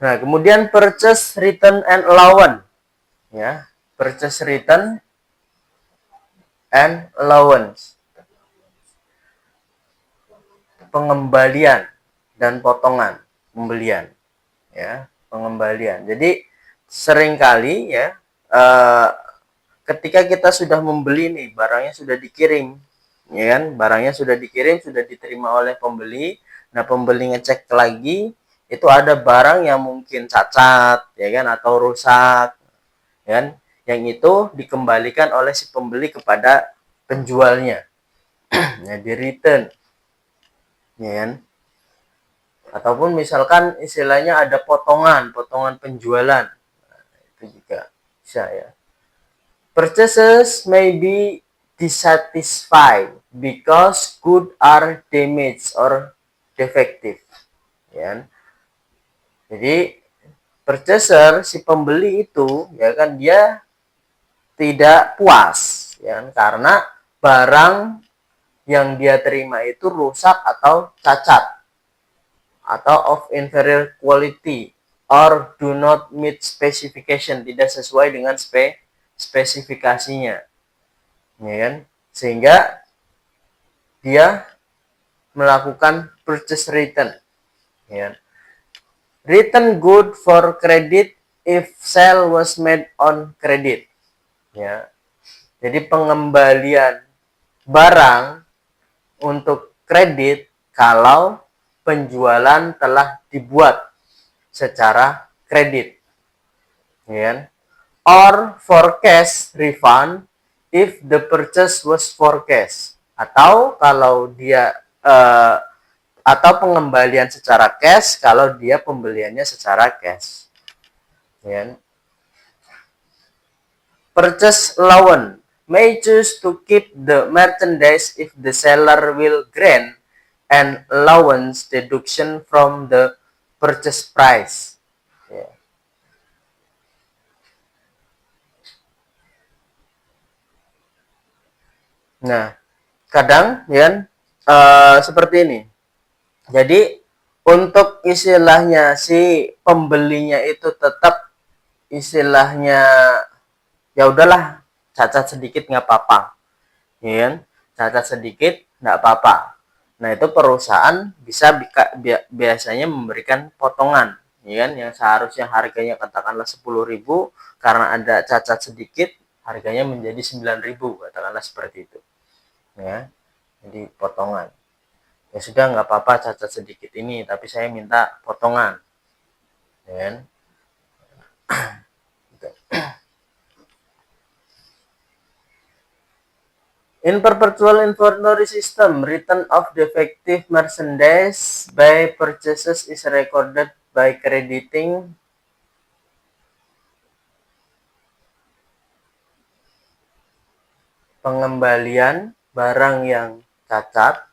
Nah, kemudian purchase return and allowance, ya. Purchase return and allowance, pengembalian dan potongan pembelian, ya, pengembalian. Jadi seringkali ya, ketika kita sudah membeli nih, barangnya sudah dikirim, ya kan, barangnya sudah dikirim, sudah diterima oleh pembeli. Nah, pembeli ngecek lagi, itu ada barang yang mungkin cacat, ya kan, atau rusak, ya kan, yang itu dikembalikan oleh si pembeli kepada penjualnya. Nah, di return, ya kan. Ataupun misalkan istilahnya ada potongan penjualan, itu juga bisa ya. Purchases may be dissatisfied because goods are damaged or defective. Ya. Jadi purchaser, si pembeli itu, ya kan, dia tidak puas, ya kan, karena barang yang dia terima itu rusak atau cacat atau of inferior quality or do not meet specification, tidak sesuai dengan spesifikasinya, ya kan, sehingga dia melakukan purchase return, ya. Return good for credit if sale was made on credit, ya. Jadi pengembalian barang untuk kredit kalau penjualan telah dibuat secara kredit, ya kan? Or for cash refund if the purchase was for cash, atau kalau dia atau pengembalian secara cash kalau dia pembeliannya secara cash, ya kan? Purchase loan may choose to keep the merchandise if the seller will grant an allowance deduction from the purchase price. Ya. Nah, kadang ya, seperti ini. Jadi untuk istilahnya si pembelinya itu tetap istilahnya, ya udahlah, cacat sedikit nggak apa-apa, ya kan? Cacat sedikit nggak apa-apa. Nah, itu perusahaan bisa biasanya memberikan potongan, ya kan, yang seharusnya harganya katakanlah 10.000, karena ada cacat sedikit harganya menjadi 9.000, katakanlah seperti itu, ya. Jadi potongan, ya sudah, nggak apa-apa cacat sedikit ini, tapi saya minta potongan, ya kan. In perpetual inventory system, return of defective merchandise by purchases is recorded by crediting pengembalian barang yang cacat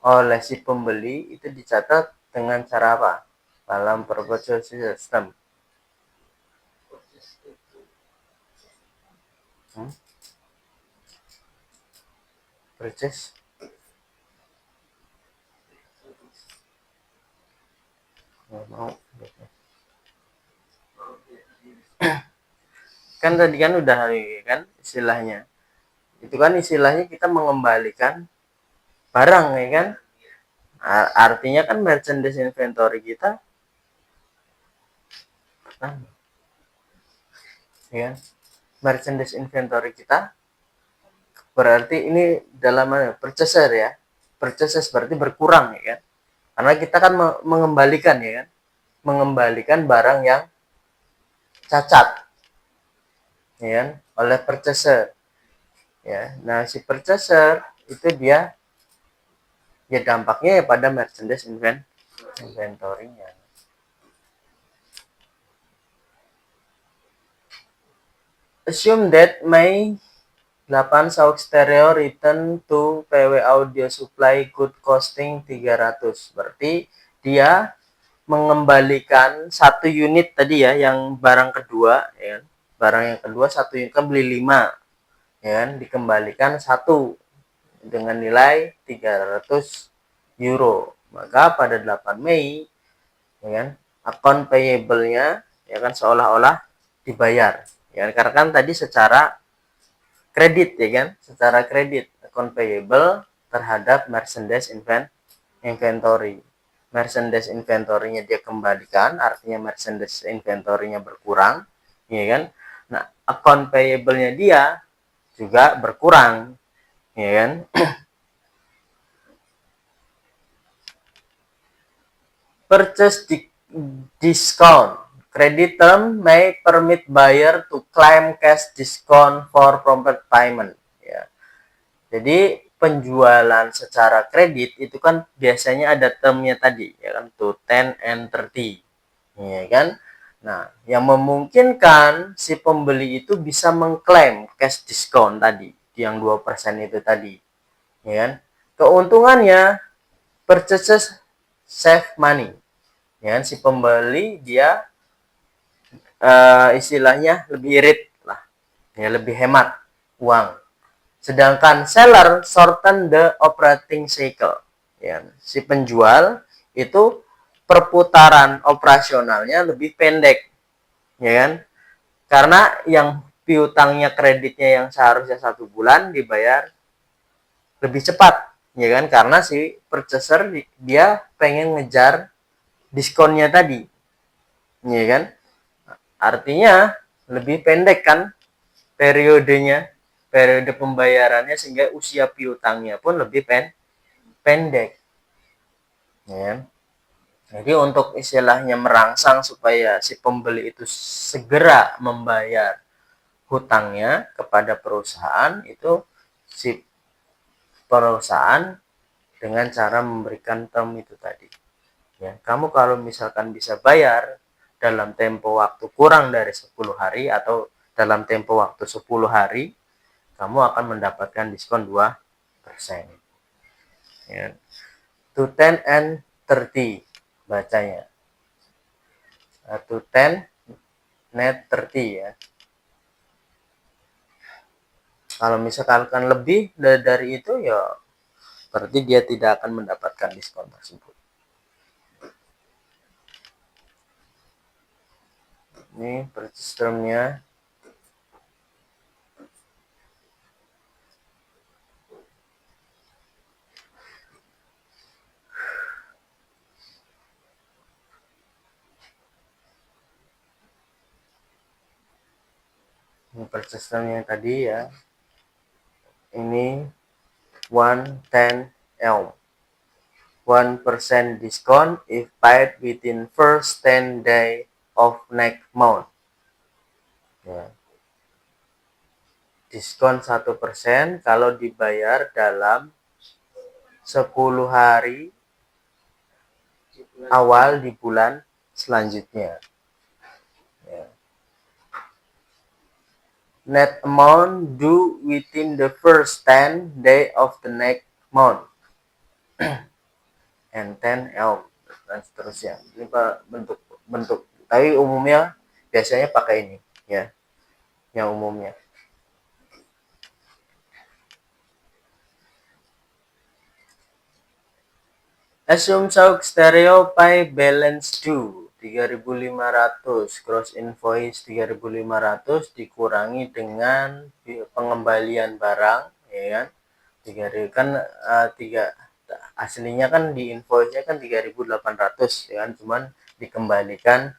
oleh si pembeli itu dicatat dengan cara apa? Dalam perpetual system. Purchase. Mau. Kan tadi kan udah, kan istilahnya. Itu kan istilahnya kita mengembalikan barang, ya kan? Artinya kan merchandise inventory kita, nah, ya, merchandise inventory kita berarti ini dalam purchaser ya. Purchases berarti berkurang, ya kan? Karena kita kan mengembalikan, ya kan? Mengembalikan barang yang cacat, ya kan? Oleh purchaser. Ya. Nah, si purchaser itu dia, ya dampaknya ya pada merchandise inventory-nya. Assume that May 8 Sauk Stereo return to PW Audio Supply good costing 300. Berarti dia mengembalikan satu unit tadi ya, yang barang kedua, ya. Barang yang kedua satu unit, kan beli 5, ya kan, dikembalikan satu dengan nilai 300 euro. Maka pada 8 Mei, ya kan, account payable-nya ya kan seolah-olah dibayar ya kan? Karena kan tadi secara kredit ya kan, secara kredit account payable terhadap merchandise inventory. Merchandise inventory-nya dia kembalikan, artinya merchandise inventory-nya berkurang ya kan. Nah account payable-nya dia juga berkurang ya kan. Purchase discount. Credit term may permit buyer to claim cash discount for prompt payment. Ya. Jadi penjualan secara kredit itu kan biasanya ada termnya tadi, ya kan, to 10 and 30, ya kan. Nah, yang memungkinkan si pembeli itu bisa mengklaim cash discount tadi, yang 2% itu tadi, ya kan. Keuntungannya purchases save money. Ya, si pembeli dia istilahnya lebih irit lah, ya lebih hemat uang. Sedangkan seller shorten the operating cycle. Ya, si penjual itu perputaran operasionalnya lebih pendek, ya kan? Karena yang piutangnya kreditnya yang seharusnya 1 bulan dibayar lebih cepat, ya kan? Karena si purchaser dia pengen ngejar diskonnya tadi, ya kan? Artinya lebih pendek kan periodenya, periode pembayarannya, sehingga usia piutangnya pun lebih pendek. Ya. Jadi untuk istilahnya merangsang supaya si pembeli itu segera membayar hutangnya kepada perusahaan, itu si perusahaan dengan cara memberikan term itu tadi. Ya, kamu kalau misalkan bisa bayar dalam tempo waktu kurang dari 10 hari atau dalam tempo waktu 10 hari, kamu akan mendapatkan diskon 2%. Ya. To 10 and 30 bacanya. To 10 net 30 ya. Kalau misalkan lebih dari itu ya berarti dia tidak akan mendapatkan diskon tersebut. Ini purchase term-nya. Ini purchase term-nya tadi ya. Ini 110 L. 1% discount if paid within first 10 day of next month. Ya. Diskon 1% kalau dibayar dalam 10 hari awal di bulan selanjutnya. Ya. Net amount due within the first 10 day of the next month. And 10 L dan seterusnya. Ini bentuk tapi umumnya biasanya pakai ini ya, yang umumnya. Assume Sauk Stereo Pay balance due 3.500, gross invoice 3.500 dikurangi dengan pengembalian barang, ya kan? 3.000 kan aslinya kan di invoice-nya kan 3.800 ya kan, cuman dikembalikan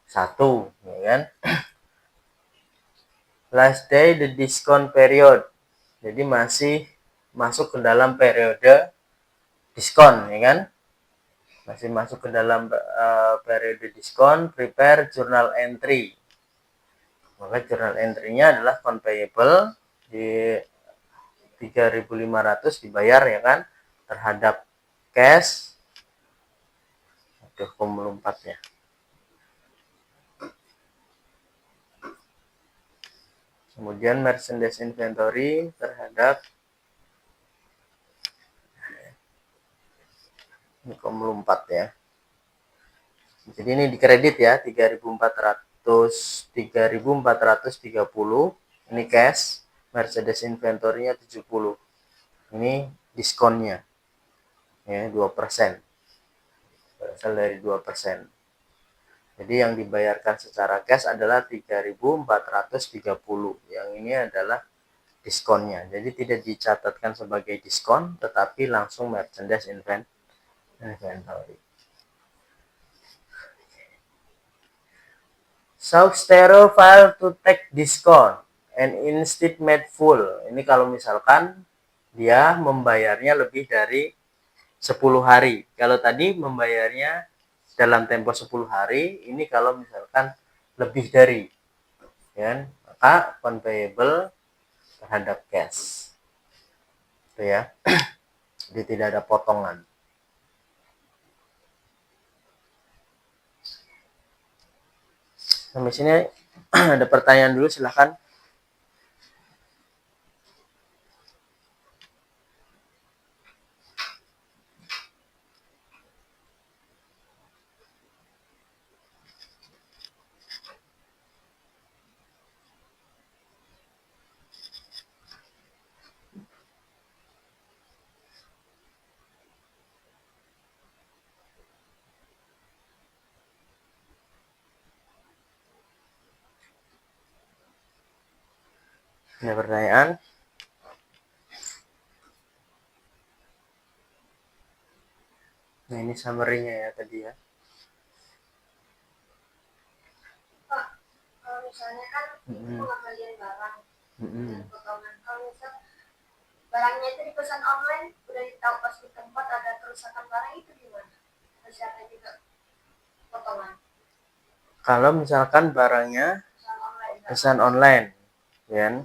1, ya kan? Last day the discount period. Jadi masih masuk ke dalam periode diskon, ya kan? Masih masuk ke dalam periode diskon. Prepare journal entry. Maka journal entry-nya adalah account payable di 3.500 dibayar ya kan, terhadap cash. Aduh, kok melompat ya. Kemudian merchandise inventory terhadap, ini kok melompat ya. Jadi ini dikredit ya, 3.430. Ini cash, merchandise inventory-nya 70. Ini diskonnya. Ya, 2%. Berasal dari 2%. Jadi yang dibayarkan secara cash adalah 3.430. Yang ini adalah diskonnya. Jadi tidak dicatatkan sebagai diskon, tetapi langsung merchandise inventory. So stereo file to take discount and instead made full. Ini kalau misalkan dia membayarnya lebih dari 10 hari. Kalau tadi membayarnya dalam tempo 10 hari, ini kalau misalkan lebih dari, ya, maka conveyable terhadap cash. Itu ya. Jadi tidak ada potongan. Sampai sini ada pertanyaan dulu, silahkan. Ada pertanyaan? Nah, ini summary-nya ya tadi ya. Pak, kalau misalnya kan ini pengembalian barang dan potongan. Kalau misal barangnya itu dipesan online, udah ditahu pas di tempat ada kerusakan barang, itu gimana? Misalnya juga potongan. Kalau misalkan barangnya pesan online, ya.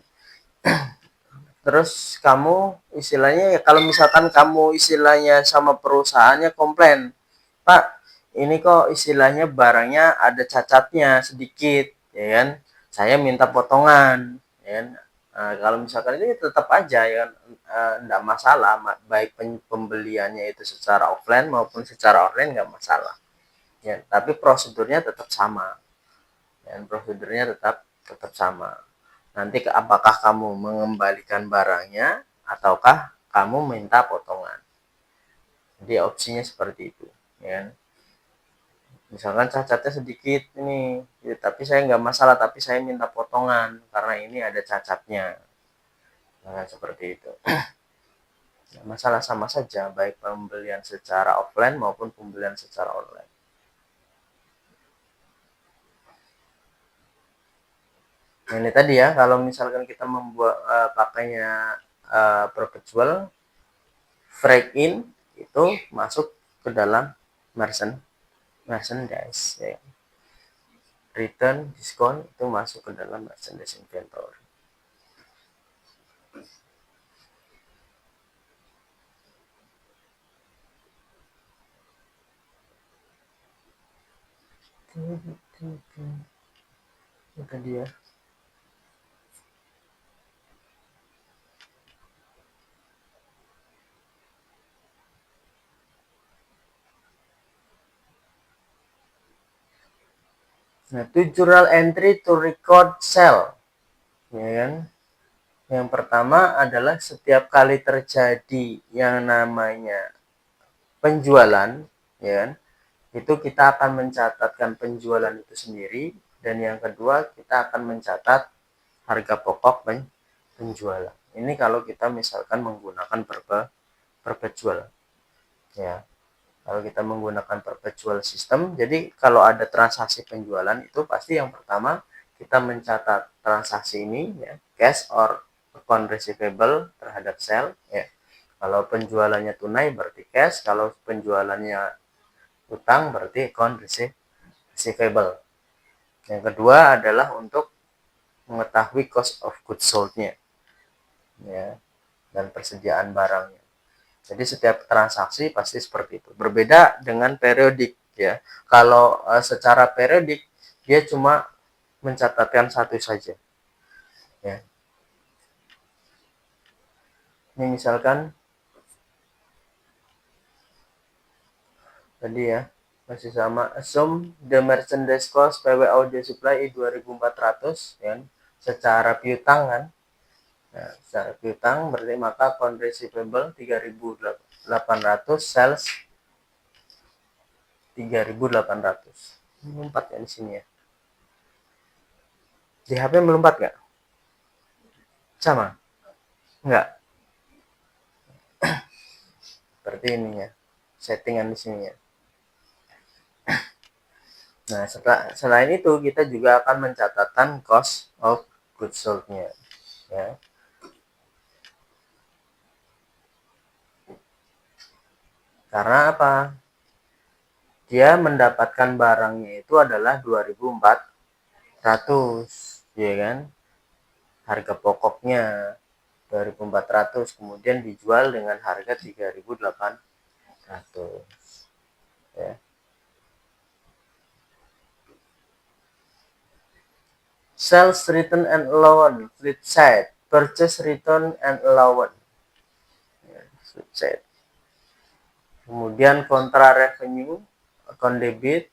Terus kamu istilahnya ya, kalau misalkan kamu istilahnya sama perusahaannya komplain, Pak, ini kok istilahnya barangnya ada cacatnya sedikit, ya kan? Saya minta potongan, ya kan? Nah, kalau misalkan ini tetap aja ya kan, enggak masalah, baik pembeliannya itu secara offline maupun secara online enggak masalah. Ya, tapi prosedurnya tetap sama. Dan prosedurnya tetap sama. Nanti apakah kamu mengembalikan barangnya ataukah kamu minta potongan. Jadi opsinya seperti itu, ya. Misalkan cacatnya sedikit ini, ya, tapi saya nggak masalah, tapi saya minta potongan karena ini ada cacatnya. Nah, seperti itu. Nggak masalah, sama saja baik pembelian secara offline maupun pembelian secara online. Nah, ini tadi ya, kalau misalkan kita membuat pakainya perpetual, break in itu masuk ke dalam merchandise, ya. Return diskon itu masuk ke dalam merchandise inventory. Itu dia. Nah, itu journal entry to record sale, ya kan? Yang pertama adalah setiap kali terjadi yang namanya penjualan, ya kan? Itu kita akan mencatatkan penjualan itu sendiri, dan yang kedua kita akan mencatat harga pokok penjualan. Ini kalau kita misalkan menggunakan perpetual, ya. Kalau kita menggunakan perpetual system, jadi kalau ada transaksi penjualan itu pasti yang pertama kita mencatat transaksi ini, ya, cash or account receivable terhadap sale, ya. Kalau penjualannya tunai berarti cash, kalau penjualannya utang berarti account receivable. Yang kedua adalah untuk mengetahui cost of goods sold-nya, ya, dan persediaan barangnya. Jadi setiap transaksi pasti seperti itu. Berbeda dengan periodik, ya. Kalau secara periodik dia cuma mencatatkan satu saja, ya. Ini misalkan tadi ya, masih sama, assume the merchandise cost PW audio supply 2.400, ya, secara piutang kan. Nah, secara piutang berarti maka account receivable 3.800, sales 3.800. Melompat ya di sini ya. Di HP melompat nggak? Sama? Nggak. Seperti ini ya. Settingan di sini ya. Nah, selain itu kita juga akan mencatatkan cost of goods sold-nya ya. Karena apa? Dia mendapatkan barangnya itu adalah 2.400, ya kan? Harga pokoknya 2.400, kemudian dijual dengan harga 3.800 ya. Sales return and allowance, flip side, purchase return and allowance ya, flip side. Kemudian kontra revenue, account debit,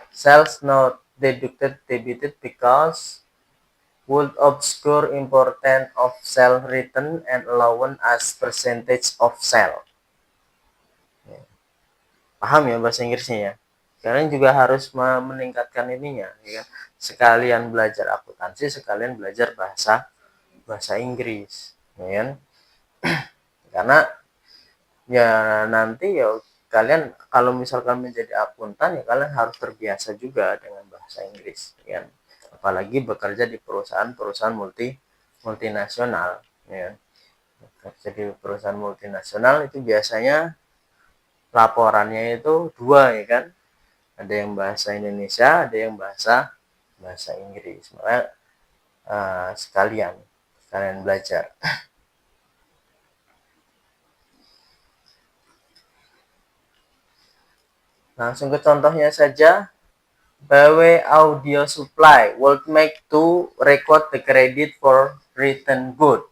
sales not debited because would obscure important of sale return and allowance as percentage of sale. Paham ya bahasa Inggrisnya ya? Kalian juga harus meningkatkan ininya, ya. Sekalian belajar akuntansi, sekalian belajar bahasa Inggris, ya kan? Karena ya nanti ya kalian kalau misalkan menjadi akuntan ya kalian harus terbiasa juga dengan bahasa Inggris, ya kan? Apalagi bekerja di perusahaan-perusahaan multinasional, ya. Bekerja di perusahaan multinasional itu biasanya laporannya itu dua, ya kan? Ada yang bahasa Indonesia, ada yang bahasa Inggris. Makanya sekalian belajar. Langsung ke contohnya saja. BW Audio Supply would make to record the credit for written good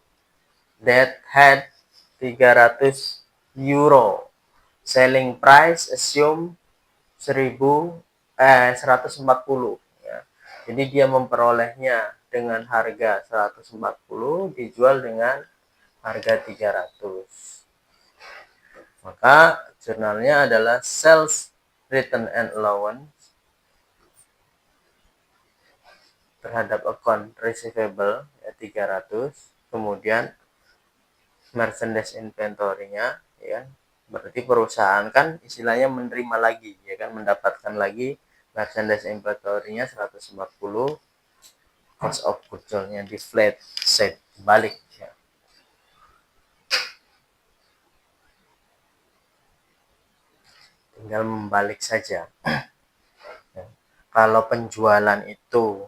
that had 300 euro. Selling price assume 140 ya. Jadi dia memperolehnya dengan harga 140, dijual dengan harga 300. Maka jurnalnya adalah sales return and allowance terhadap account receivable ya 300, kemudian merchandise inventory-nya ya. Berarti perusahaan kan istilahnya menerima lagi ya kan, mendapatkan lagi merchandise inventory-nya 140, cost of goods sold-nya di flat set balik ya. Tinggal membalik saja. Ya. Kalau penjualan itu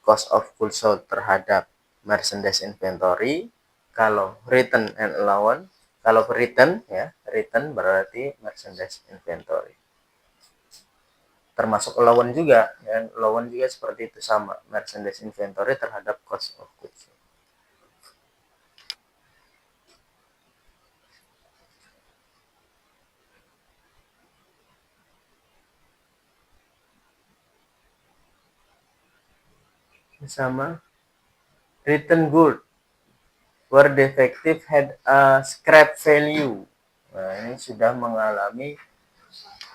cost of goods sold terhadap merchandise inventory, kalau return and allowance, kalau return ya, return berarti merchandise inventory. Termasuk allowance juga, ya, allowance juga seperti itu sama, merchandise inventory terhadap cost of goods. Sama return good were defective had a scrap value. Nah, ini sudah mengalami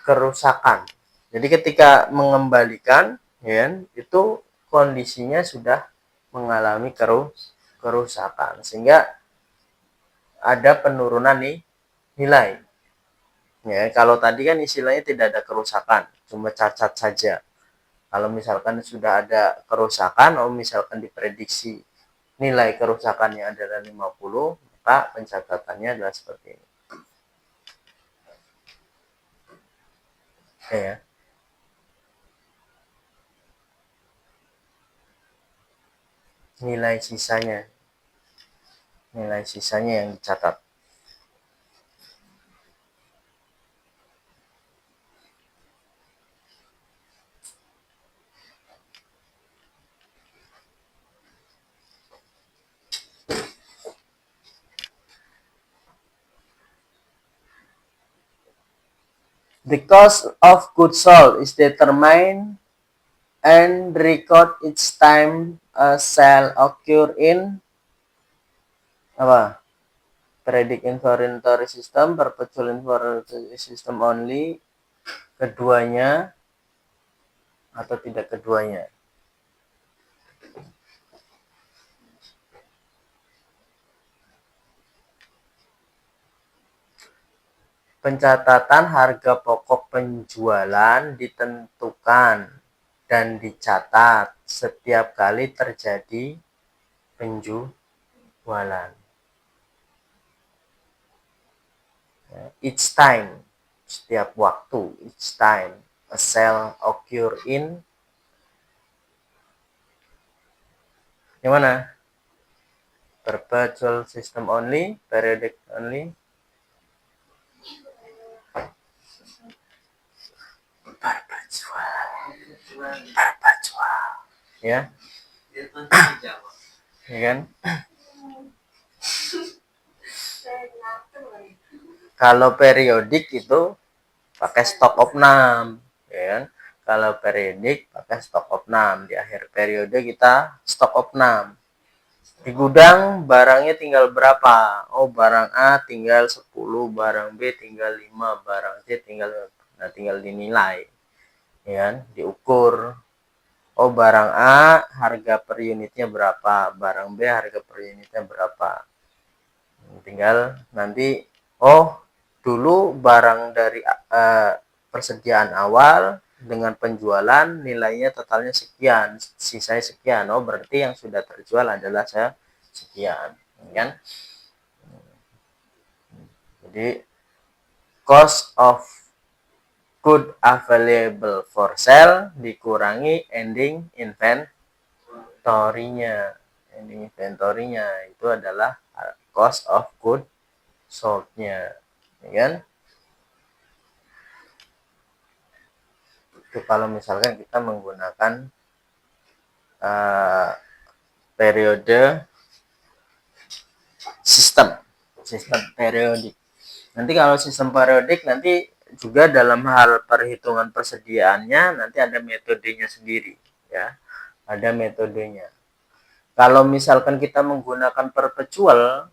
kerusakan. Jadi ketika mengembalikan, ya, itu kondisinya sudah mengalami kerusakan, sehingga ada penurunan nih nilai. Ya, kalau tadi kan istilahnya tidak ada kerusakan, cuma cacat saja. Kalau misalkan sudah ada kerusakan, misalkan diprediksi nilai kerusakannya adalah 50, maka pencatatannya adalah seperti ini. Oke ya. Nilai sisanya yang dicatat. The cost of goods sold is determined and record each time a sale occur in apa? Predict inventory system, perpetual inventory system only. Keduanya atau tidak keduanya? Pencatatan harga pokok penjualan ditentukan dan dicatat setiap kali terjadi penjualan. Each time, setiap waktu, each time a sale occur in, yang mana? Perpetual system only, periodic only? Perpetual. Ya. Ya kan? Kalau periodik itu pakai stock of name, ya kan? Kalau periodik pakai stock of name. Di akhir periode kita stock of name. Di gudang barangnya tinggal berapa? Oh, barang A tinggal 10, barang B tinggal 5, barang C tinggal, nah tinggal dinilai. Ya kan? Diukur. Oh, barang A harga per unitnya berapa, barang B harga per unitnya berapa. Tinggal nanti, oh dulu barang dari persediaan awal dengan penjualan nilainya totalnya sekian, sisanya sekian. Oh, berarti yang sudah terjual adalah sekian, kan? Jadi cost of good available for sale dikurangi ending inventory-nya. Ending inventory-nya itu adalah cost of good sold-nya, ya kan? Itu kalau misalkan kita menggunakan periode sistem periodik. Nanti kalau sistem periodik nanti juga dalam hal perhitungan persediaannya nanti ada metodenya sendiri, ya. Ada metodenya. Kalau misalkan kita menggunakan perpetual,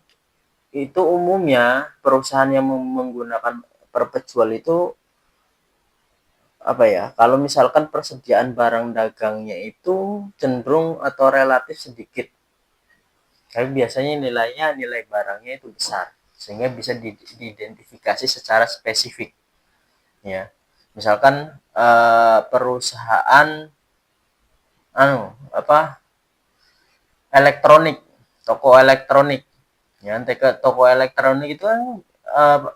itu umumnya perusahaan yang menggunakan perpetual itu apa ya? Kalau misalkan persediaan barang dagangnya itu cenderung atau relatif sedikit, tapi biasanya nilai barangnya itu besar sehingga bisa diidentifikasi secara spesifik, ya. Misalkan perusahaan elektronik, toko elektronik, ya. Toko elektronik itu kan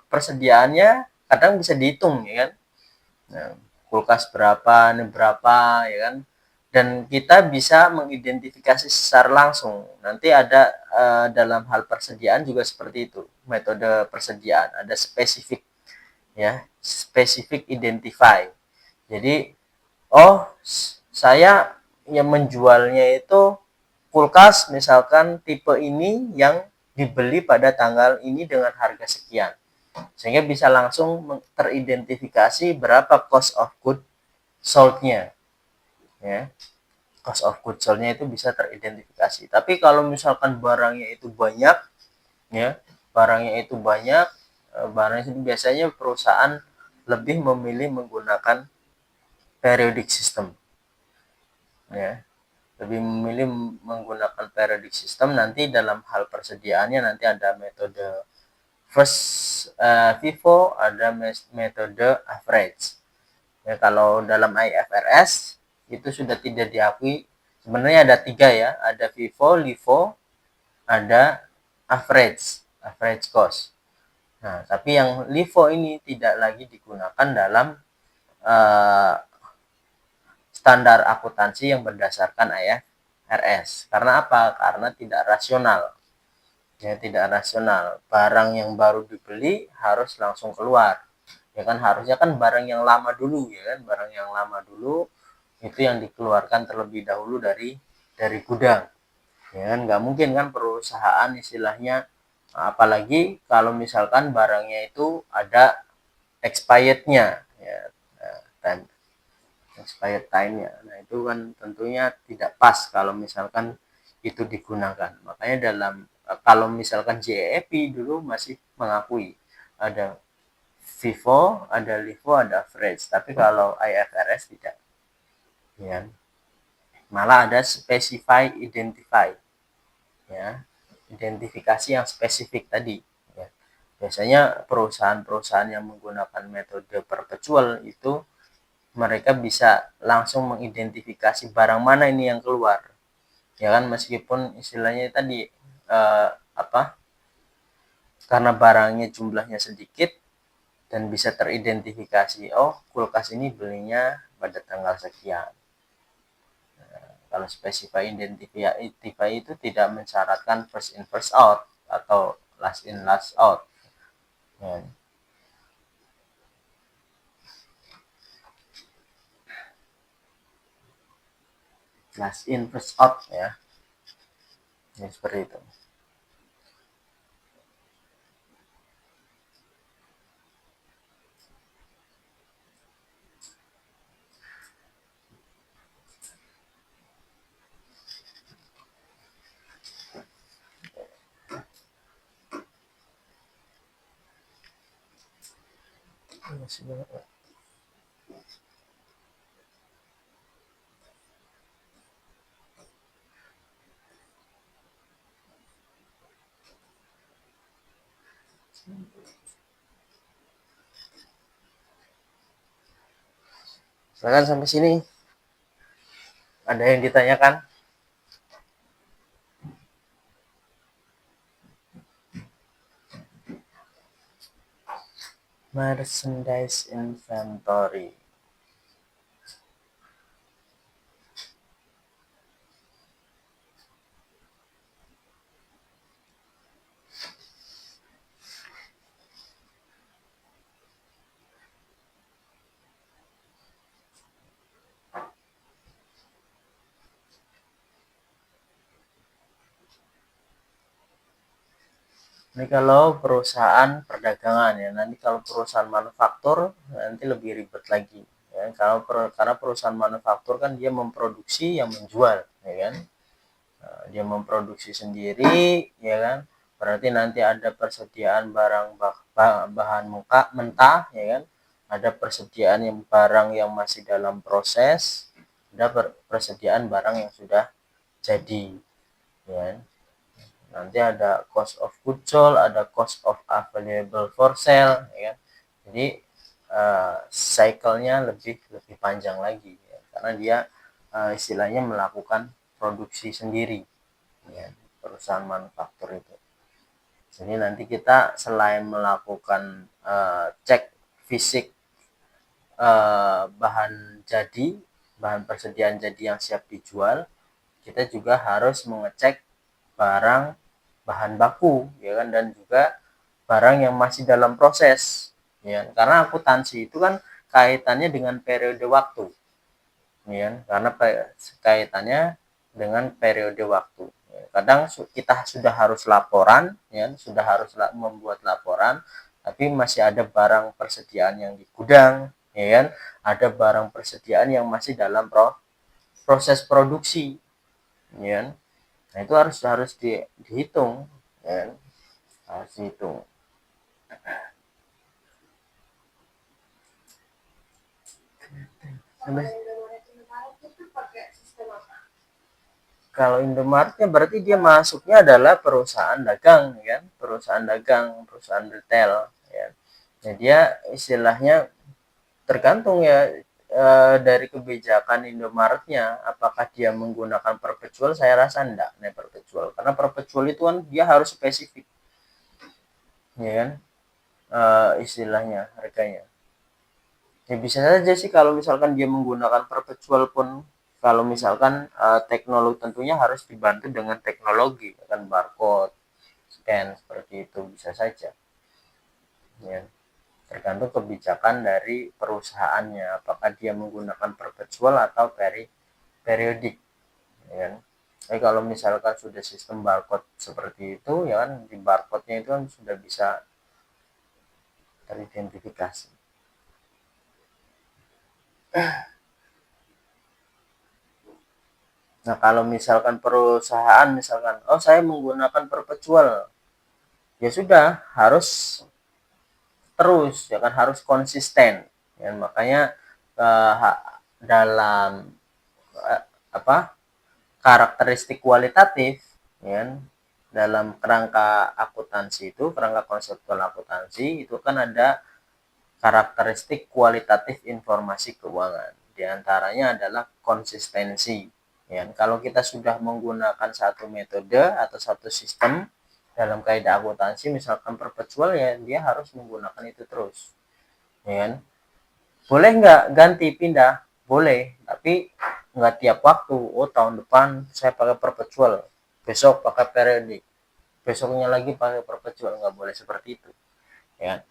persediaannya kadang bisa dihitung, ya kan. Nah, kulkas berapa, ini berapa, ya kan. Dan kita bisa mengidentifikasi secara langsung. Nanti ada dalam hal persediaan juga seperti itu. Metode persediaan ada spesifik, ya, spesifik identify. Jadi, oh, saya yang menjualnya itu kulkas misalkan tipe ini yang dibeli pada tanggal ini dengan harga sekian. Sehingga bisa langsung teridentifikasi berapa cost of good sold-nya, ya. Cost of goods sold-nya itu bisa teridentifikasi. Tapi kalau misalkan barangnya itu banyak, ya, barangnya itu banyak, barangnya itu biasanya perusahaan lebih memilih menggunakan periodic system, ya. Lebih memilih menggunakan periodic system. Nanti dalam hal persediaannya nanti ada metode first FIFO, ada metode average. Ya, kalau dalam IFRS itu sudah tidak diakui. Sebenarnya ada 3, ya. Ada FIFO, LIFO, ada average cost. Nah, tapi yang LIFO ini tidak lagi digunakan dalam standar akuntansi yang berdasarkan IFRS. Karena apa? Karena tidak rasional. Ya, tidak rasional. Barang yang baru dibeli harus langsung keluar. Ya kan, harusnya kan barang yang lama dulu, ya kan, barang yang lama dulu itu yang dikeluarkan terlebih dahulu dari gudang. Ya kan, nggak mungkin kan perusahaan istilahnya, apalagi kalau misalkan barangnya itu ada expired-nya, ya, expired time-nya. Nah, itu kan tentunya tidak pas kalau misalkan itu digunakan. Makanya dalam kalau misalkan JEP dulu masih mengakui ada FIFO, ada LIFO, ada average. Tapi kalau IFRS tidak. ya. Malah ada specify identify, ya, identifikasi yang spesifik tadi, ya. Biasanya perusahaan-perusahaan yang menggunakan metode perpetual itu mereka bisa langsung mengidentifikasi barang mana ini yang keluar, ya kan, meskipun istilahnya tadi apa, karena barangnya jumlahnya sedikit dan bisa teridentifikasi, oh kulkas ini belinya pada tanggal sekian. Kalau specify identify itu tidak mensyaratkan first in first out atau last in last out, ya. Last in first out, ya, ini seperti itu. Silakan sampai sini. Ada yang ditanyakan? Merchandise inventory. Ini kalau perusahaan perdagangan, ya. Nanti kalau perusahaan manufaktur nanti lebih ribet lagi, ya. Karena perusahaan manufaktur kan dia memproduksi yang menjual, ya kan. Dia memproduksi sendiri, ya kan. Berarti nanti ada persediaan bahan mentah, ya kan. Ada persediaan yang barang yang masih dalam proses, ada persediaan barang yang sudah jadi, ya kan. Nanti ada cost of goods sold, ada cost of available for sale, ya kan. Jadi cycle-nya lebih panjang lagi, ya, karena dia istilahnya melakukan produksi sendiri, ya, perusahaan manufaktur itu. Jadi nanti kita selain melakukan cek fisik bahan persediaan jadi yang siap dijual, kita juga harus mengecek barang bahan baku, ya kan, dan juga barang yang masih dalam proses, ya, karena akuntansi itu kan kaitannya dengan periode waktu, ya, karena kaitannya dengan periode waktu. Kadang kita sudah harus laporan, ya, sudah harus membuat laporan, tapi masih ada barang persediaan yang di gudang, ya kan, ada barang persediaan yang masih dalam proses produksi, ya. Nah, itu harus dihitung, ya. Harus dihitung. Kalau Indomaretnya berarti dia masuknya adalah perusahaan dagang, ya, perusahaan dagang, perusahaan retail, ya. Nah, dia istilahnya tergantung, ya, dari kebijakan Indomaretnya, apakah dia menggunakan perpetual. Saya rasa enggak, nih, perpetual, karena perpetual itu kan dia harus spesifik, ya kan, istilahnya harganya. Ya bisa saja sih kalau misalkan dia menggunakan perpetual pun, kalau misalkan teknologi tentunya harus dibantu dengan teknologi, kan, barcode, scan, seperti itu bisa saja, ya. Tergantung kebijakan dari perusahaannya, apakah dia menggunakan perpetual atau periodik, ya kan. Tapi kalau misalkan sudah sistem barcode seperti itu, ya kan, di barcode-nya itu kan sudah bisa teridentifikasi. Nah, kalau misalkan perusahaan misalkan, oh saya menggunakan perpetual, ya sudah harus terus, ya kan, harus konsisten, ya. Makanya dalam karakteristik kualitatif, ya kan? Dalam kerangka akuntansi itu, kerangka konseptual akuntansi itu kan ada karakteristik kualitatif informasi keuangan. Di antaranya adalah konsistensi. Ya, kalau kita sudah menggunakan satu metode atau satu sistem dalam kaidah akuntansi, misalkan perpetual, ya dia harus menggunakan itu terus. Ya kan? Boleh nggak ganti pindah? Boleh, tapi nggak tiap waktu. Oh, tahun depan saya pakai perpetual, besok pakai periodik, besoknya lagi pakai perpetual. Nggak boleh seperti itu. Ya,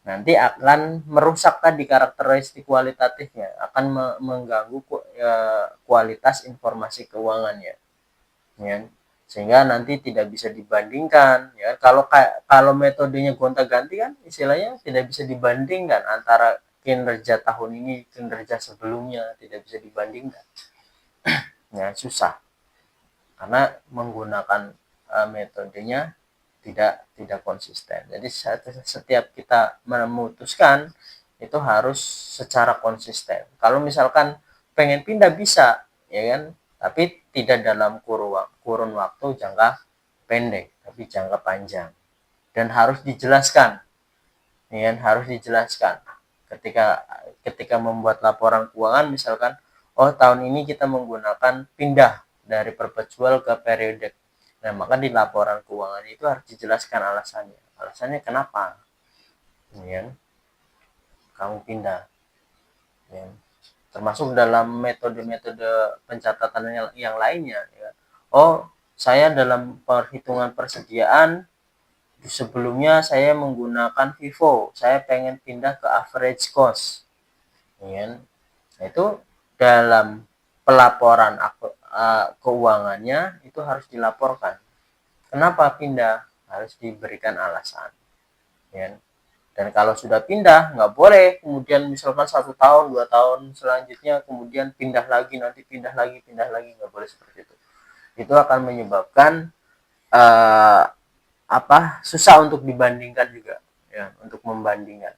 nanti akan merusak tadi karakteristik kualitatifnya, akan mengganggu kualitas informasi keuangannya, ya. Sehingga nanti tidak bisa dibandingkan, ya. Kalau metodenya gonta-ganti kan istilahnya tidak bisa dibandingkan antara kinerja tahun ini kinerja sebelumnya, tidak bisa dibandingkan. Ya, susah karena menggunakan metodenya tidak konsisten. Jadi setiap kita memutuskan itu harus secara konsisten. Kalau misalkan pengen pindah bisa, ya kan, tapi tidak dalam kurun waktu jangka pendek, tapi jangka panjang, dan harus dijelaskan, ya kan, harus dijelaskan ketika membuat laporan keuangan. Misalkan, oh tahun ini kita menggunakan pindah dari perpetual ke periode. Nah, maka di laporan keuangan itu harus dijelaskan alasannya. Alasannya kenapa, ya, kamu pindah, ya. Termasuk dalam metode-metode pencatatan yang lainnya, ya. Oh, saya dalam perhitungan persediaan sebelumnya saya menggunakan FIFO, saya pengen pindah ke average cost, ya. Nah, itu dalam pelaporan keuangannya itu harus dilaporkan. Kenapa pindah? Harus diberikan alasan. Ya. Dan kalau sudah pindah, nggak boleh kemudian misalkan 1 tahun, 2 tahun selanjutnya kemudian pindah lagi, nanti pindah lagi, nggak boleh seperti itu. Itu akan menyebabkan susah untuk dibandingkan juga, ya, untuk membandingkan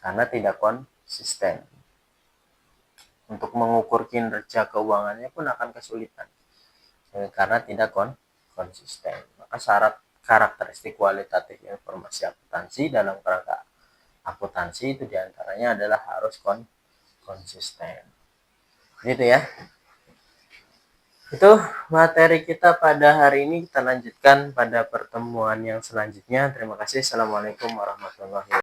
karena tidak konsisten. Untuk mengukur kinerja keuangannya pun akan kesulitan, ya, karena tidak konsisten. Maka syarat karakteristik kualitatif informasi akuntansi dalam kerangka akuntansi itu diantaranya adalah harus konsisten. Gitu ya. Itu materi kita pada hari ini. Kita lanjutkan pada pertemuan yang selanjutnya. Terima kasih. Assalamualaikum warahmatullahi wabarakatuh.